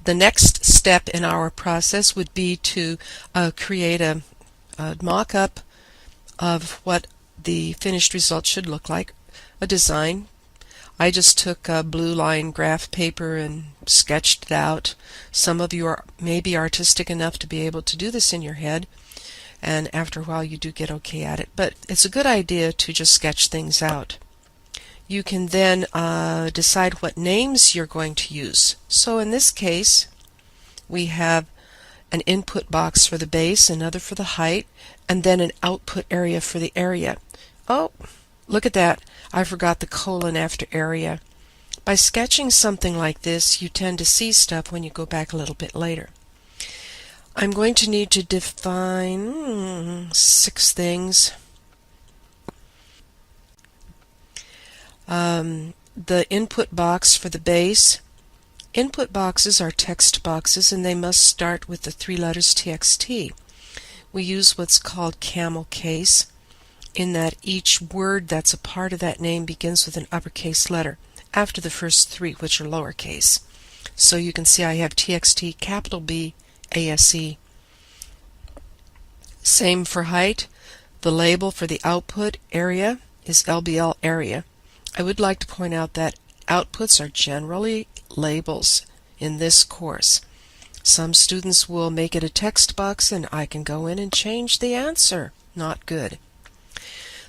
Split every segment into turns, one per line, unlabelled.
The next step in our process would be to create a mock-up of what the finished result should look like, a design. I just took a blue line graph paper and sketched it out. Some of you are maybe artistic enough to be able to do this in your head, and after a while you do get okay at it, but it's a good idea to just sketch things out. You can then decide what names you're going to use. So in this case, we have an input box for the base, another for the height, and then an output area for the area. Oh, look at that. I forgot the colon after area. By sketching something like this, you tend to see stuff when you go back a little bit later. I'm going to need to define 6 things. The input box for the base. Input boxes are text boxes, and they must start with the 3 letters TXT. We use what's called camel case, in that each word that's a part of that name begins with an uppercase letter after the first 3, which are lowercase. So you can see I have TXT, capital B, ASE. Same for height. The label for the output area is LBL area. I would like to point out that outputs are generally labels in this course. Some students will make it a text box and I can go in and change the answer. Not good.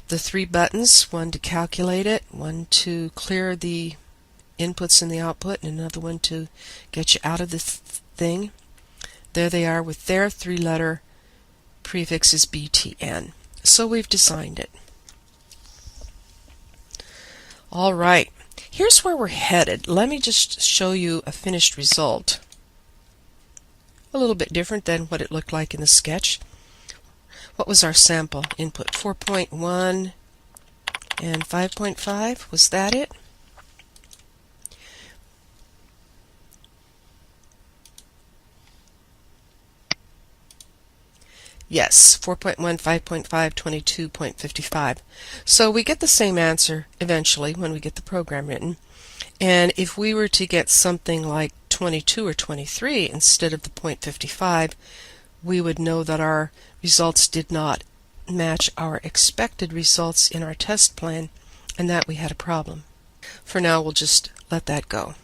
The 3 buttons, one to calculate it, one to clear the inputs and the output, and another one to get you out of the thing. There they are with their 3-letter prefixes BTN. So we've designed it. All right, here's where we're headed. Let me just show you a finished result. A little bit different than what it looked like in the sketch. What was our sample input? 4.1 and 5.5. Was that it? Yes, 4.1, 5.5, 22.55. So we get the same answer eventually when we get the program written. And if we were to get something like 22 or 23 instead of the 0.55, we would know that our results did not match our expected results in our test plan, and that we had a problem. For now, we'll just let that go.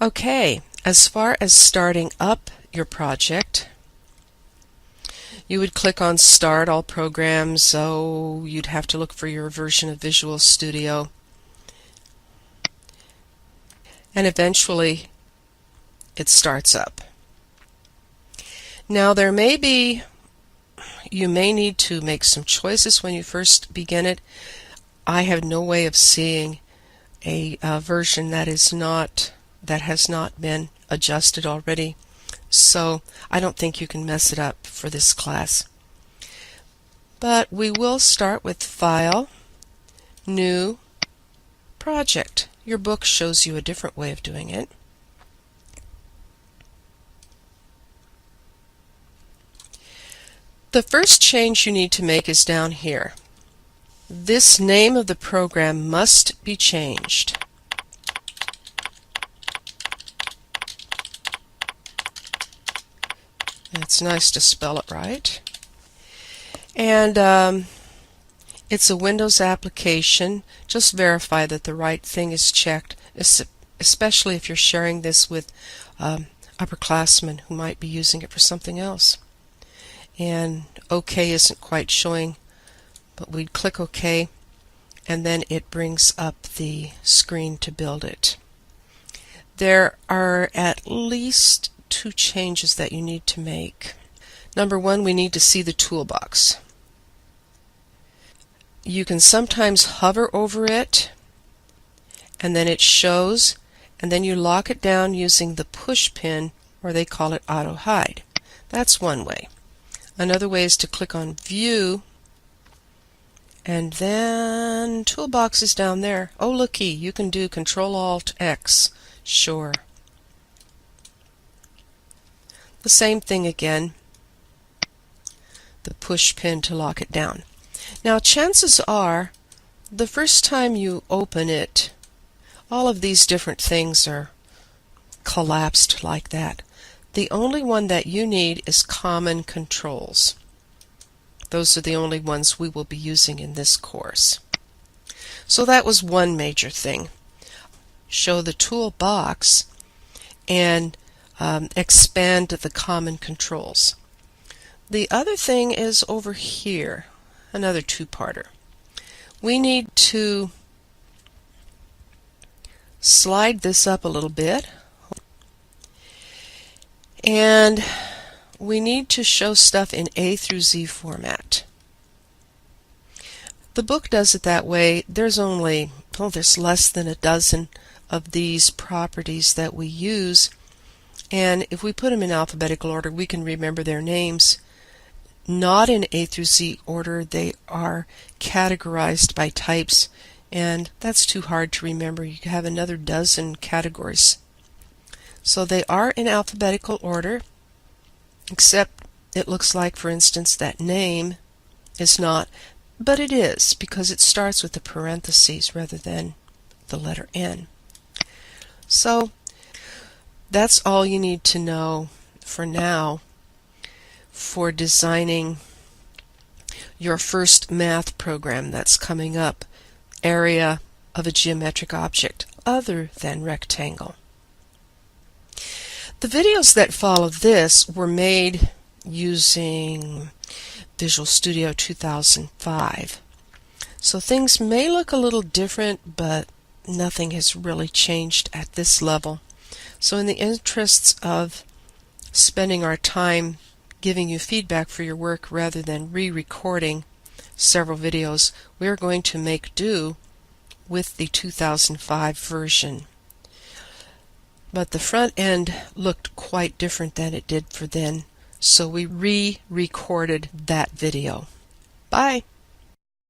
Okay, as far as starting up your project, you would click on Start All Programs, so you'd have to look for your version of Visual Studio. And eventually, it starts up. Now, you may need to make some choices when you first begin it. I have no way of seeing a version that has not been adjusted already. So I don't think you can mess it up for this class. But we will start with File, New, Project. Your book shows you a different way of doing it. The first change you need to make is down here. This name of the program must be changed. It's nice to spell it right. And it's a Windows application. Just verify that the right thing is checked, especially if you're sharing this with upperclassmen who might be using it for something else. And OK isn't quite showing, but we'd click OK, and then it brings up the screen to build it. There are at least 2 changes that you need to make. Number 1, we need to see the toolbox. You can sometimes hover over it, and then it shows, and then you lock it down using the push pin, or they call it auto hide. That's one way. Another way is to click on View, and then Toolbox is down there. Oh, looky, you can do Control-Alt-X. Sure. The same thing again, the push pin to lock it down. Now, chances are, the first time you open it, all of these different things are collapsed like that. The only one that you need is common controls. Those are the only ones we will be using in this course. So that was one major thing. Show the toolbox and expand the common controls. The other thing is over here, another two-parter. We need to slide this up a little bit, and we need to show stuff in A through Z format. The book does it that way. There's less than a dozen of these properties that we use, and if we put them in alphabetical order, we can remember their names. Not in A through Z order, they are categorized by types, and that's too hard to remember. You have another dozen categories. So they are in alphabetical order, except it looks like, for instance, that name is not, but it is, because it starts with the parentheses rather than the letter N. So that's all you need to know for now for designing your first math program that's coming up, area of a geometric object other than rectangle. The videos that follow this were made using Visual Studio 2005. So things may look a little different, but nothing has really changed at this level. So in the interests of spending our time giving you feedback for your work rather than re-recording several videos, we're going to make do with the 2005 version. But the front end looked quite different than it did for then, so we re-recorded that video. Bye!